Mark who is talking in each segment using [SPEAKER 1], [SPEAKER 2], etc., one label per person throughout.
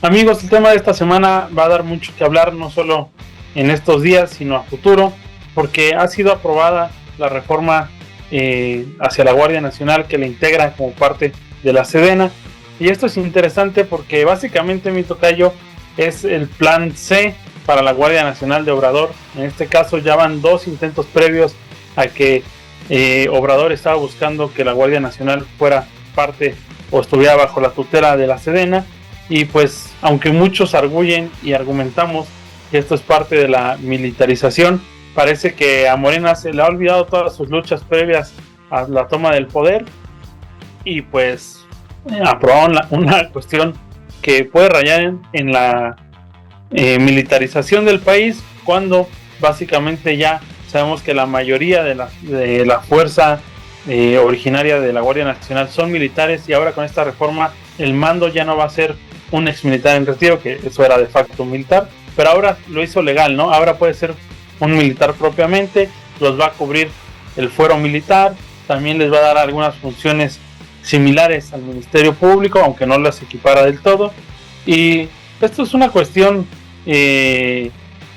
[SPEAKER 1] Amigos, el tema de esta semana va a dar mucho que hablar, no solo en estos días, sino a futuro, porque ha sido aprobada la reforma hacia la Guardia Nacional que la integra como parte de la Sedena. Y esto es interesante porque básicamente, mi tocayo, es el plan C para la Guardia Nacional de Obrador. En este caso ya van 2 intentos previos a que Obrador estaba buscando que la Guardia Nacional fuera parte o estuviera bajo la tutela de la Sedena. Y pues, aunque muchos arguyen y argumentamos que esto es parte de la militarización, parece que a Morena se le ha olvidado todas sus luchas previas a la toma del poder y pues aprobaron una cuestión que puede rayar en la militarización del país, cuando básicamente ya sabemos que la mayoría de la fuerza originaria de la Guardia Nacional son militares, y ahora con esta reforma el mando ya no va a ser un ex militar en retiro, que eso era de facto militar, pero ahora lo hizo legal, ¿no? Ahora puede ser un militar propiamente, los va a cubrir el fuero militar, también les va a dar algunas funciones similares al Ministerio Público, aunque no las equipara del todo. Y esto es una cuestión desde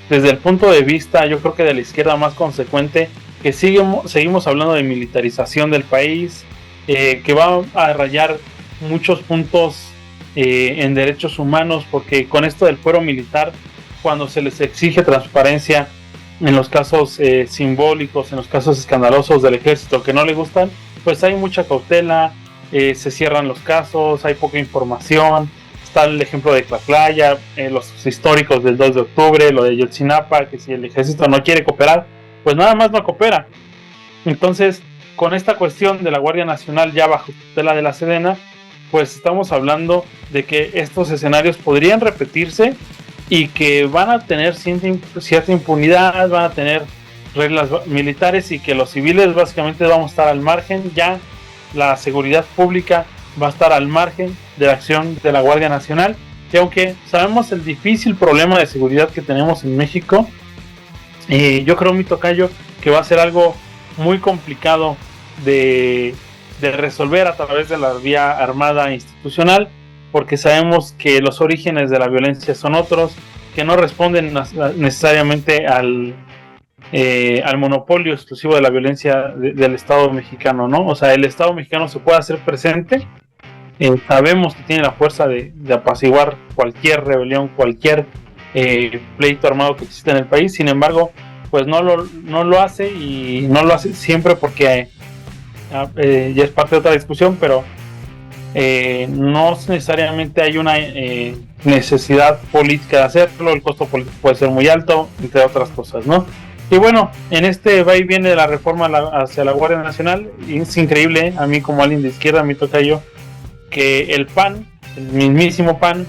[SPEAKER 1] el punto de vista, yo creo que de la izquierda, más consecuente, que seguimos hablando de militarización del país, que va a rayar muchos puntos en derechos humanos, porque con esto del fuero militar, cuando se les exige transparencia en los casos simbólicos, en los casos escandalosos del ejército que no le gustan, pues hay mucha cautela, se cierran los casos, hay poca información. Está el ejemplo de Tlatlaya, los históricos del 2 de octubre, lo de Yotzinapa, que si el ejército no quiere cooperar, pues nada más no coopera. Entonces, con esta cuestión de la Guardia Nacional ya bajo tutela de la Sedena, pues estamos hablando de que estos escenarios podrían repetirse y que van a tener cierta impunidad, van a tener reglas militares, y que los civiles básicamente vamos a estar al margen. Ya la seguridad pública va a estar al margen de la acción de la Guardia Nacional. Y aunque sabemos el difícil problema de seguridad que tenemos en México, yo creo, mi tocayo, que va a ser algo muy complicado de resolver a través de la vía armada institucional, porque sabemos que los orígenes de la violencia son otros, que no responden necesariamente al monopolio exclusivo de la violencia del Estado mexicano, ¿no? O sea, el Estado mexicano se puede hacer presente, sabemos que tiene la fuerza de apaciguar cualquier rebelión, cualquier pleito armado que existe en el país. Sin embargo, pues no lo hace, y no lo hace siempre porque ya es parte de otra discusión, pero no necesariamente hay una necesidad política de hacerlo. El costo político puede ser muy alto, entre otras cosas, ¿no? Y bueno, en este va y viene de la reforma hacia la Guardia Nacional, y es increíble, a mí como alguien de izquierda, mi tocayo, que el PAN, el mismísimo PAN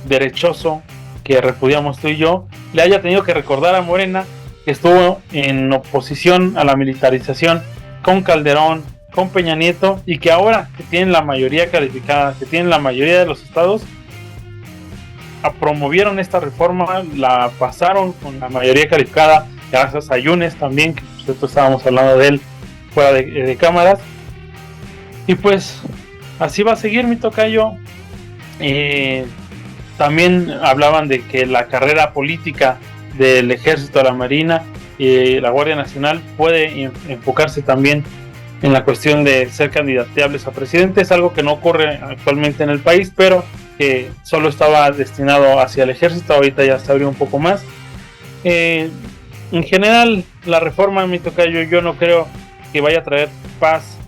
[SPEAKER 1] derechoso que repudiamos tú y yo, le haya tenido que recordar a Morena que estuvo en oposición a la militarización con Calderón, con Peña Nieto, y que ahora que tienen la mayoría calificada, que tienen la mayoría de los estados, promovieron esta reforma, la pasaron con la mayoría calificada, gracias a Yunes también, que nosotros estábamos hablando de él fuera de cámaras. Y pues así va a seguir, mi tocayo. También hablaban de que la carrera política del Ejército, de la Marina y la Guardia Nacional puede enfocarse también en la cuestión de ser candidateables a presidente. Es algo que no ocurre actualmente en el país, pero que solo estaba destinado hacia el Ejército. Ahorita ya se abrió un poco más. En general, la reforma, mi tocayo, yo no creo que vaya a traer paz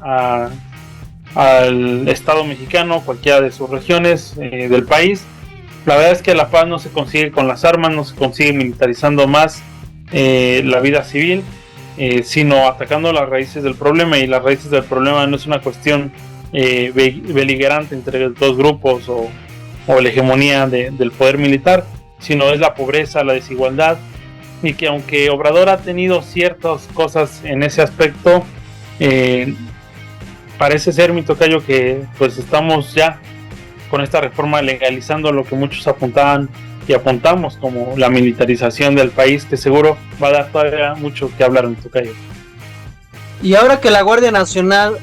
[SPEAKER 1] al Estado mexicano, cualquiera de sus regiones del país. La verdad es que la paz no se consigue con las armas, no se consigue militarizando más la vida civil, sino atacando las raíces del problema. Y las raíces del problema no es una cuestión beligerante entre dos grupos o la hegemonía del poder militar, sino es la pobreza, la desigualdad. Y que aunque Obrador ha tenido ciertas cosas en ese aspecto, parece ser, mi tocayo, que pues estamos ya con esta reforma legalizando lo que muchos apuntaban y apuntamos como la militarización del país, que seguro va a dar todavía mucho que hablar, mi tocayo.
[SPEAKER 2] Y ahora que la Guardia Nacional,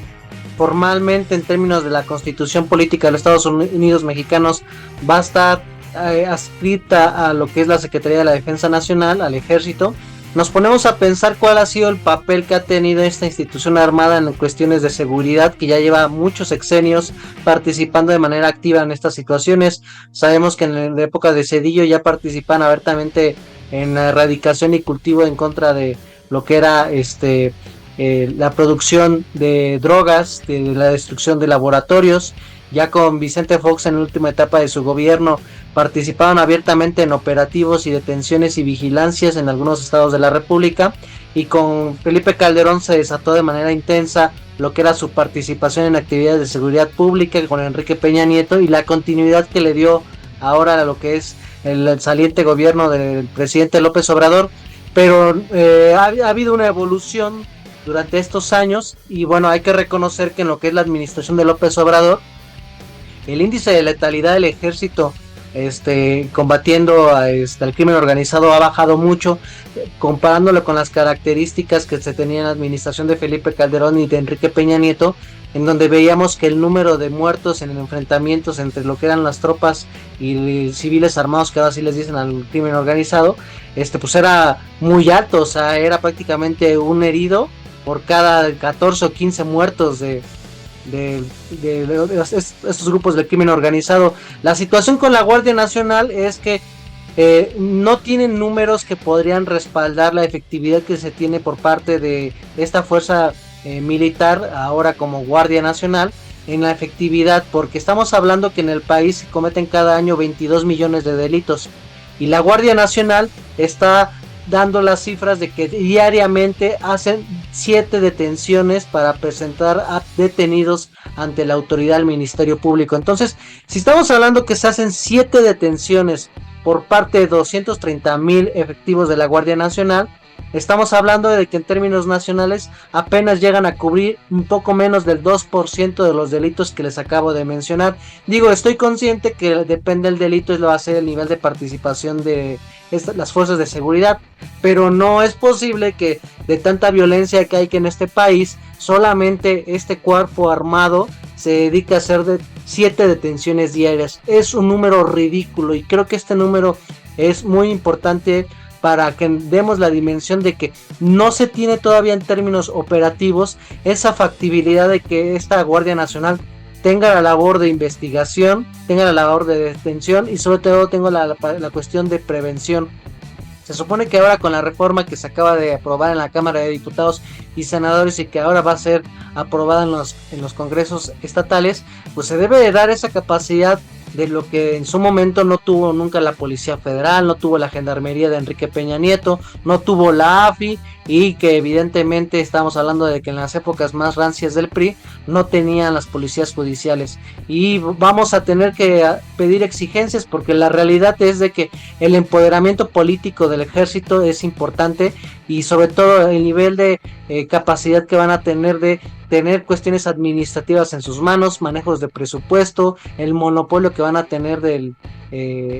[SPEAKER 2] formalmente en términos de la Constitución Política de los Estados Unidos Mexicanos, va a estar adscrita a lo que es la Secretaría de la Defensa Nacional, al Ejército, nos ponemos a pensar cuál ha sido el papel que ha tenido esta institución armada en cuestiones de seguridad, que ya lleva muchos sexenios participando de manera activa en estas situaciones. Sabemos que en la época de Zedillo ya participan abiertamente en la erradicación y cultivo en contra de lo que era la producción de drogas, de la destrucción de laboratorios. Ya con Vicente Fox en la última etapa de su gobierno participaron abiertamente en operativos y detenciones y vigilancias en algunos estados de la República, y con Felipe Calderón se desató de manera intensa lo que era su participación en actividades de seguridad pública con Enrique Peña Nieto, y la continuidad que le dio ahora a lo que es el saliente gobierno del presidente López Obrador. Pero ha habido una evolución durante estos años, y bueno, hay que reconocer que en lo que es la administración de López Obrador, el índice de letalidad del ejército combatiendo al crimen organizado ha bajado mucho, comparándolo con las características que se tenía en la administración de Felipe Calderón y de Enrique Peña Nieto, en donde veíamos que el número de muertos en enfrentamientos entre lo que eran las tropas y civiles armados, que ahora sí les dicen al crimen organizado, pues era muy alto. O sea, era prácticamente un herido por cada 14 o 15 muertos de estos grupos del crimen organizado. La situación con la Guardia Nacional es que no tienen números que podrían respaldar la efectividad que se tiene por parte de esta fuerza militar, ahora como Guardia Nacional, en la efectividad, porque estamos hablando que en el país se cometen cada año 22 millones de delitos, y la Guardia Nacional está dando las cifras de que diariamente hacen 7 detenciones para presentar a detenidos ante la autoridad del Ministerio Público. Entonces, si estamos hablando que se hacen 7 detenciones por parte de 230,000 efectivos de la Guardia Nacional, estamos hablando de que en términos nacionales apenas llegan a cubrir un poco menos del 2% de los delitos que les acabo de mencionar. Digo, estoy consciente que depende del delito, lo va a ser el nivel de participación de las fuerzas de seguridad, pero no es posible que de tanta violencia que hay que en este país, solamente este cuerpo armado se dedica a hacer 7 detenciones diarias. Es un número ridículo, y creo que este número es muy importante para que demos la dimensión de que no se tiene todavía en términos operativos esa factibilidad de que esta Guardia Nacional tenga la labor de investigación, tenga la labor de detención, y sobre todo tenga la cuestión de prevención. Se supone que ahora, con la reforma que se acaba de aprobar en la Cámara de Diputados y Senadores, y que ahora va a ser aprobada en los congresos estatales, pues se debe de dar esa capacidad de lo que en su momento no tuvo nunca la Policía Federal, no tuvo la Gendarmería de Enrique Peña Nieto, no tuvo la AFI, y que evidentemente estamos hablando de que en las épocas más rancias del PRI no tenían las policías judiciales, y vamos a tener que pedir exigencias, porque la realidad es de que el empoderamiento político del ejército es importante, y sobre todo el nivel de capacidad que van a tener de tener cuestiones administrativas en sus manos, manejos de presupuesto, el monopolio que van a tener de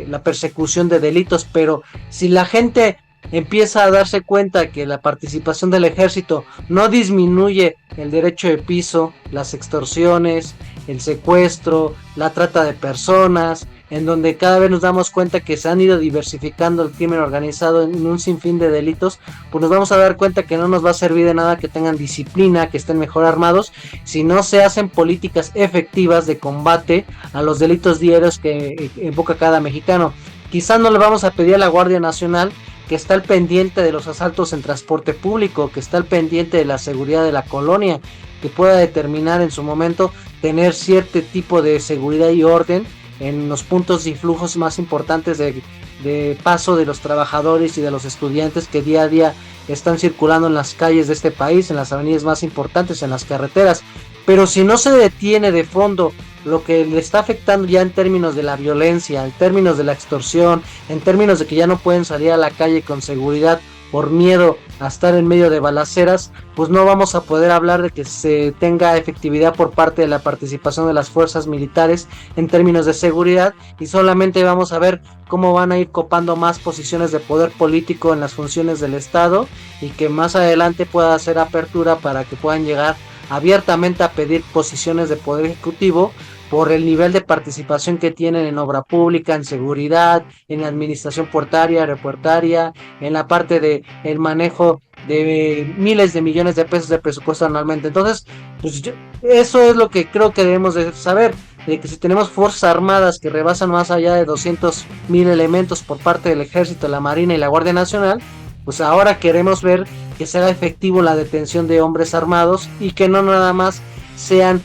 [SPEAKER 2] la persecución de delitos. Pero si la gente empieza a darse cuenta que la participación del ejército no disminuye el derecho de piso, las extorsiones, el secuestro, la trata de personas, en donde cada vez nos damos cuenta que se han ido diversificando el crimen organizado en un sinfín de delitos, pues nos vamos a dar cuenta que no nos va a servir de nada que tengan disciplina, que estén mejor armados, si no se hacen políticas efectivas de combate a los delitos diarios que invoca cada mexicano. Quizás no le vamos a pedir a la Guardia Nacional que está al pendiente de los asaltos en transporte público, que está al pendiente de la seguridad de la colonia, que pueda determinar en su momento tener cierto tipo de seguridad y orden en los puntos y flujos más importantes de paso de los trabajadores y de los estudiantes que día a día están circulando en las calles de este país, en las avenidas más importantes, en las carreteras. Pero si no se detiene de fondo lo que le está afectando ya en términos de la violencia, en términos de la extorsión, en términos de que ya no pueden salir a la calle con seguridad por miedo a estar en medio de balaceras, pues no vamos a poder hablar de que se tenga efectividad por parte de la participación de las fuerzas militares en términos de seguridad, y solamente vamos a ver cómo van a ir copando más posiciones de poder político en las funciones del Estado, y que más adelante pueda hacer apertura para que puedan llegar abiertamente a pedir posiciones de poder ejecutivo, por el nivel de participación que tienen en obra pública, en seguridad, en administración portuaria, aeroportuaria, en la parte de el manejo de miles de millones de pesos de presupuesto anualmente. Entonces, pues eso es lo que creo que debemos de saber, de que si tenemos fuerzas armadas que rebasan más allá de 200,000 elementos por parte del ejército, la marina y la Guardia Nacional, pues ahora queremos ver que sea efectivo la detención de hombres armados y que no nada más sean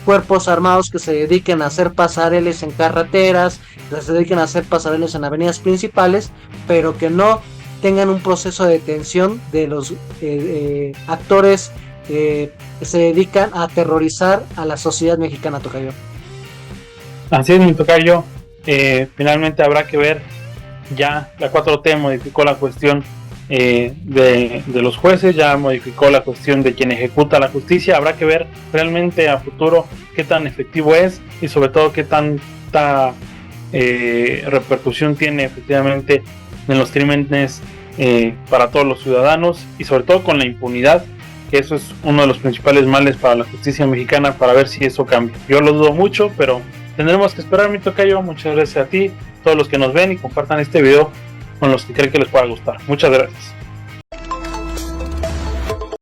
[SPEAKER 2] cuerpos armados que se dediquen a hacer pasareles en carreteras, que se dediquen a hacer pasareles en avenidas principales, pero que no tengan un proceso de detención de los actores que se dedican a aterrorizar a la sociedad mexicana, tocayo.
[SPEAKER 1] Así es, mi tocayo. Finalmente habrá que ver, ya la 4T modificó la cuestión de los jueces, ya modificó la cuestión de quien ejecuta la justicia. Habrá que ver realmente a futuro qué tan efectivo es y sobre todo qué tanta repercusión tiene efectivamente en los crímenes para todos los ciudadanos y sobre todo con la impunidad, que eso es uno de los principales males para la justicia mexicana, para ver si eso cambia. Yo lo dudo mucho, pero tendremos que esperar, mi tocayo. Muchas gracias a ti, todos los que nos ven, y compartan este video con los que creen que les pueda gustar. Muchas gracias.